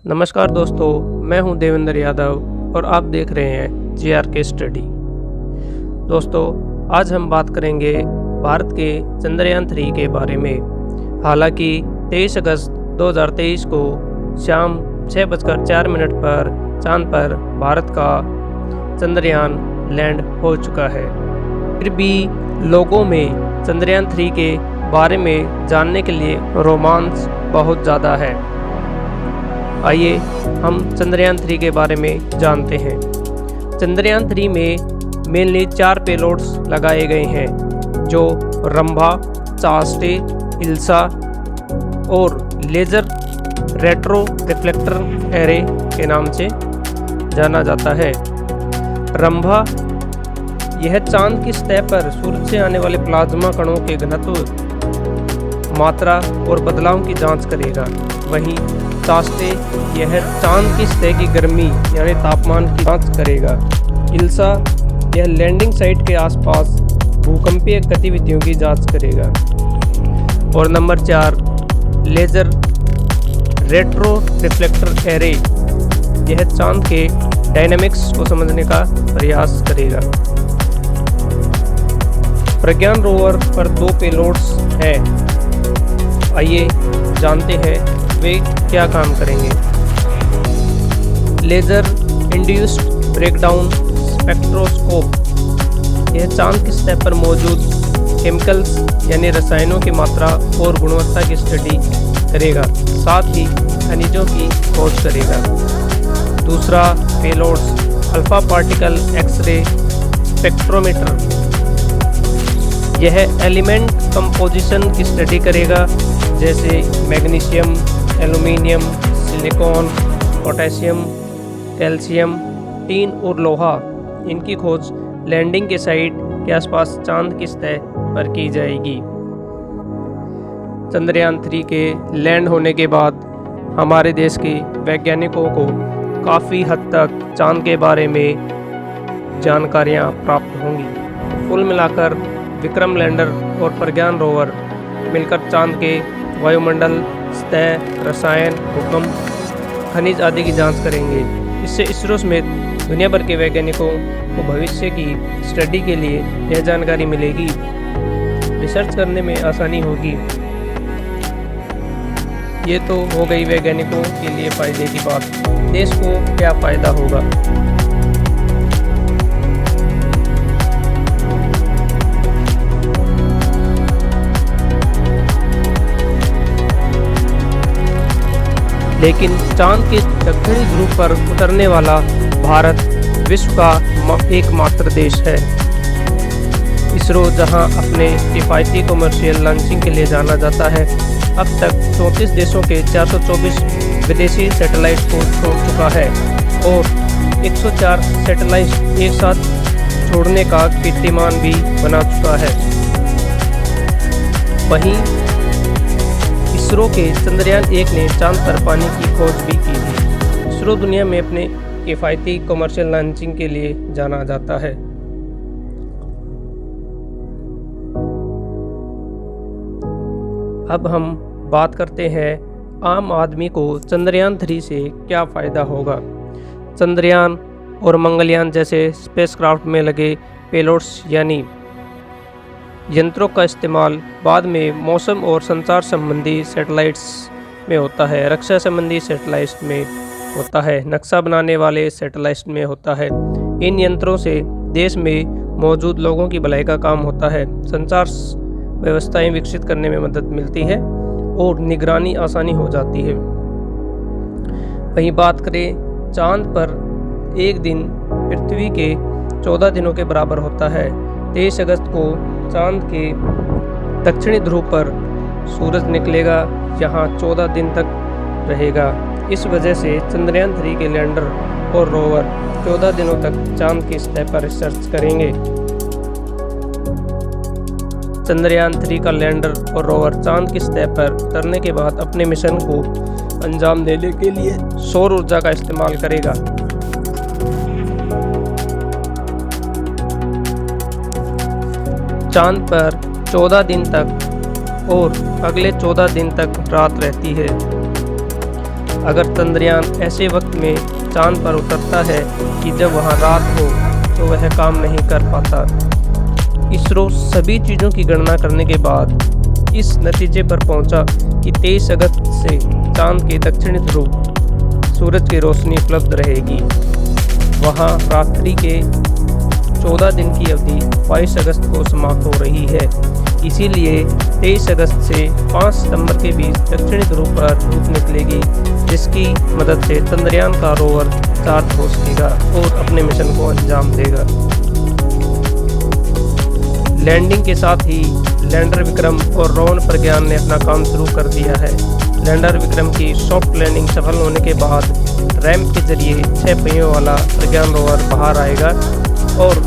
नमस्कार दोस्तों, मैं हूं देवेंद्र यादव और आप देख रहे हैं JRK स्टडी। दोस्तों, आज हम बात करेंगे भारत के चंद्रयान 3 के बारे में। हालांकि 23 अगस्त 2023 को शाम 6:04 पर चांद पर भारत का चंद्रयान लैंड हो चुका है। फिर भी लोगों में चंद्रयान 3 के बारे में जानने के लिए रोमांच बहुत ज़्यादा है। आइए हम चंद्रयान 3 के बारे में जानते हैं। चंद्रयान 3 में मेनली 4 पेलोड्स लगाए गए हैं, जो रंभा, चास्टे, इल्सा और लेज़र रेट्रो रिफ्लेक्टर एरे के नाम से जाना जाता है। रंभा यह चांद की सतह पर सूरज से आने वाले प्लाज्मा कणों के घनत्व, मात्रा और बदलाव की जांच करेगा। वहीं चास्टे यह चांद की सतह की गर्मी यानी तापमान की जांच करेगा। इल्सा यह लैंडिंग साइट के आसपास भूकंपीय गतिविधियों की जांच करेगा। और number 4 laser retro reflector array यह चांद के डायनामिक्स को समझने का प्रयास करेगा। प्रज्ञान रोवर पर 2 पेलोड्स हैं। आइए जानते हैं वे क्या काम करेंगे। लेज़र इंड्यूस्ड ब्रेकडाउन स्पेक्ट्रोस्कोप यह चांद की सतह पर मौजूद केमिकल्स यानी रसायनों की मात्रा और गुणवत्ता की स्टडी करेगा, साथ ही खनिजों की खोज करेगा। दूसरा payloads alpha particle X ray spectrometer यह एलिमेंट कंपोजिशन की स्टडी करेगा, जैसे magnesium, aluminium, silicon, potassium, calcium, tin और लोहा। इनकी खोज लैंडिंग के साइट के आसपास चांद की सतह पर की जाएगी। चंद्रयान 3 के लैंड होने के बाद हमारे देश के वैज्ञानिकों को काफ़ी हद तक चांद के बारे में जानकारियां प्राप्त होंगी। कुल मिलाकर विक्रम लैंडर और प्रज्ञान रोवर मिलकर चांद के वायुमंडल, सतह, रसायन, भूकंप, खनिज आदि की जांच करेंगे। इससे इसरो समेत दुनिया भर के वैज्ञानिकों को भविष्य की स्टडी के लिए यह जानकारी मिलेगी। रिसर्च करने में आसानी होगी। ये तो हो गई वैज्ञानिकों के लिए फ़ायदे की बात। देश को क्या फ़ायदा होगा? लेकिन चांद के दक्षिणी ध्रुव पर उतरने वाला भारत विश्व का एकमात्र देश है। इसरो जहां अपने किफ़ायती कमर्शियल लॉन्चिंग के लिए जाना जाता है, अब तक 34 देशों के 424 विदेशी सैटेलाइट को छोड़ चुका है और 104 सैटेलाइट एक साथ छोड़ने का कीर्तिमान भी बना चुका है। वहीं इसरो के चंद्रयान 1 ने चांद पर पानी की खोज भी की थी। इसरो दुनिया में अपने किफ़ायती कमर्शियल लॉन्चिंग के लिए जाना जाता है। अब हम बात करते हैं आम आदमी को चंद्रयान 3 से क्या फ़ायदा होगा। चंद्रयान और मंगलयान जैसे स्पेसक्राफ्ट में लगे पेलोड्स यानी यंत्रों का इस्तेमाल बाद में मौसम और संचार संबंधी सैटेलाइट्स में होता है, रक्षा संबंधी सैटेलाइट्स में होता है, नक्शा बनाने वाले सैटेलाइट्स में होता है। इन यंत्रों से देश में मौजूद लोगों की भलाई का काम होता है, संचार व्यवस्थाएं विकसित करने में मदद मिलती है और निगरानी आसानी हो जाती है। वहीं बात करें चांद पर एक दिन पृथ्वी के 14 दिनों के बराबर होता है। 23 अगस्त को चांद के दक्षिणी ध्रुव पर सूरज निकलेगा, यहाँ 14 दिन तक रहेगा। इस वजह से चंद्रयान 3 के लैंडर और रोवर 14 दिनों तक चांद की सतह पर रिसर्च करेंगे। चंद्रयान 3 का लैंडर और रोवर चांद की सतह पर उतरने के बाद अपने मिशन को अंजाम देने के लिए सौर ऊर्जा का इस्तेमाल करेगा। चांद पर 14 दिन तक और अगले 14 दिन तक रात रहती है। अगर चंद्रयान ऐसे वक्त में चांद पर उतरता है कि जब वहां रात हो तो वह काम नहीं कर पाता। इसरो सभी चीज़ों की गणना करने के बाद इस नतीजे पर पहुंचा कि 23 अगस्त से चांद के दक्षिणी ध्रुव सूरज की रोशनी उपलब्ध रहेगी। वहां रात्रि के 14 दिन की अवधि 22 अगस्त को समाप्त हो रही है। इसीलिए 23 अगस्त से 5 सितंबर के बीच दक्षिणी ध्रुव पर धूप निकलेगी, जिसकी मदद से चंद्रयान का रोवर चार्ज हो सकेगा और अपने मिशन को अंजाम देगा। लैंडिंग के साथ ही लैंडर विक्रम और रोवन प्रज्ञान ने अपना काम शुरू कर दिया है। लैंडर विक्रम की सॉफ्ट लैंडिंग सफल होने के बाद रैंप के जरिए 6 पहियों वाला प्रज्ञान रोवर बाहर आएगा और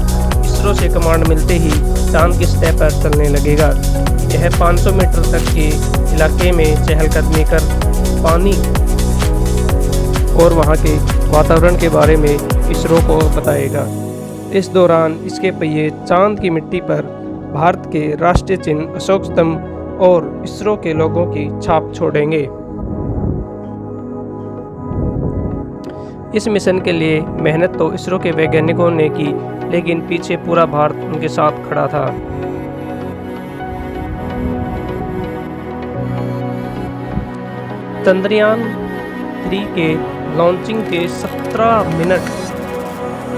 इसरो से कमांड मिलते ही चांद की सतह पर चलने लगेगा। यह 500 मीटर तक के इलाके में चहलकदमी कर पानी और वहां के वातावरण के बारे में इसरो को बताएगा। इस दौरान इसके पहिए चांद की मिट्टी पर भारत के राष्ट्रीय चिन्ह अशोक स्तंभ और इसरो के लोगों की छाप छोड़ेंगे। इस मिशन के लिए मेहनत तो इसरो के वैज्ञानिकों ने की, लेकिन पीछे पूरा भारत उनके साथ खड़ा था। चंद्रयान 3 के लॉन्चिंग के 17 मिनट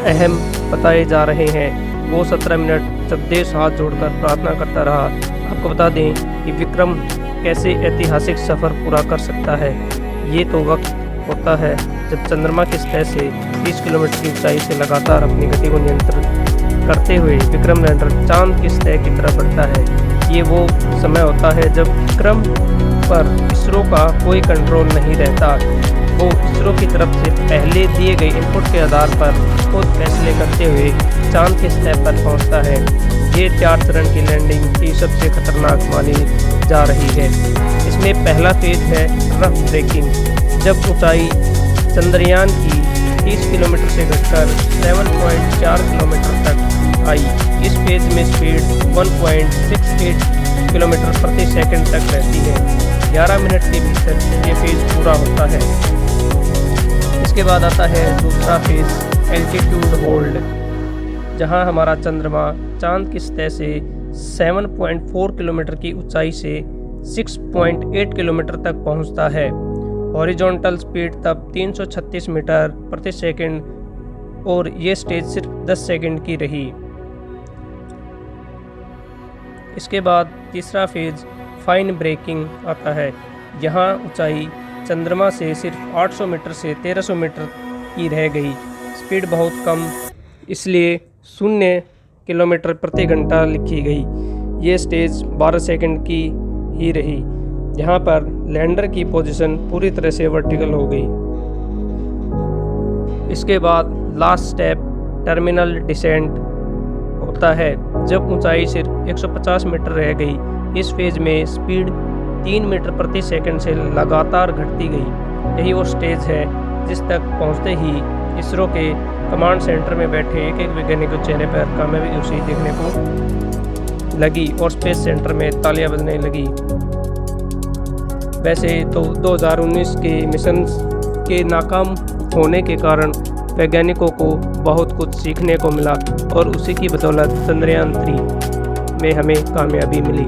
अहम बताए जा रहे हैं। वो 17 मिनट जब देश हाथ जोड़कर प्रार्थना करता रहा। आपको बता दें कि विक्रम कैसे ऐतिहासिक सफ़र पूरा कर सकता है। ये तो वक्त होता है जब चंद्रमा की सतह से 30 किलोमीटर की ऊंचाई से लगातार अपनी गति को नियंत्रित करते हुए विक्रम लैंडर चांद की सतह की तरफ बढ़ता है। ये वो समय होता है जब विक्रम पर इसरो का कोई कंट्रोल नहीं रहता। वो इसरो की तरफ से पहले दिए गए इनपुट के आधार पर खुद फैसले करते हुए चांद की सतह पर पहुंचता है। ये 4 चरण की लैंडिंग की सबसे खतरनाक मानी जा रही है। इसमें पहला फेज है रफ ब्रेकिंग, जब ऊंचाई चंद्रयान की 30 किलोमीटर से घटकर 7.4 किलोमीटर तक आई। इस फेज में स्पीड 1.68 किलोमीटर प्रति सेकंड तक रहती है। 11 मिनट के भीतर ये फेज पूरा होता है। इसके बाद आता है दूसरा फेज एल्टीट्यूड होल्ड, जहां हमारा चंद्रमा चांद की सतह से 7.4 किलोमीटर की ऊंचाई से 6.8 किलोमीटर तक पहुंचता है। हॉरिजॉन्टल स्पीड तब 336 मीटर प्रति सेकंड और ये स्टेज सिर्फ 10 सेकंड की रही। इसके बाद तीसरा फेज फाइन ब्रेकिंग आता है। यहाँ ऊंचाई चंद्रमा से सिर्फ 800 मीटर से 1300 मीटर की रह गई। स्पीड बहुत कम, इसलिए 0 किलोमीटर प्रति घंटा लिखी गई। ये स्टेज 12 सेकंड की ही रही। यहाँ पर लैंडर की पोजीशन पूरी तरह से वर्टिकल हो गई। इसके बाद लास्ट स्टेप टर्मिनल डिसेंट होता है, जब ऊंचाई सिर्फ 150 मीटर रह गई। इस फेज में स्पीड 3 मीटर प्रति सेकंड से लगातार घटती गई। यही वो स्टेज है जिस तक पहुंचते ही इसरो के कमांड सेंटर में बैठे एक वैज्ञानिक के चेहरे पर कामयाबी उसी देखने को लगी और स्पेस सेंटर में तालियां बजने लगी। वैसे तो 2019 के मिशन के नाकाम होने के कारण वैज्ञानिकों को बहुत कुछ सीखने को मिला और उसी की बदौलत चंद्रयान 3 में हमें कामयाबी मिली।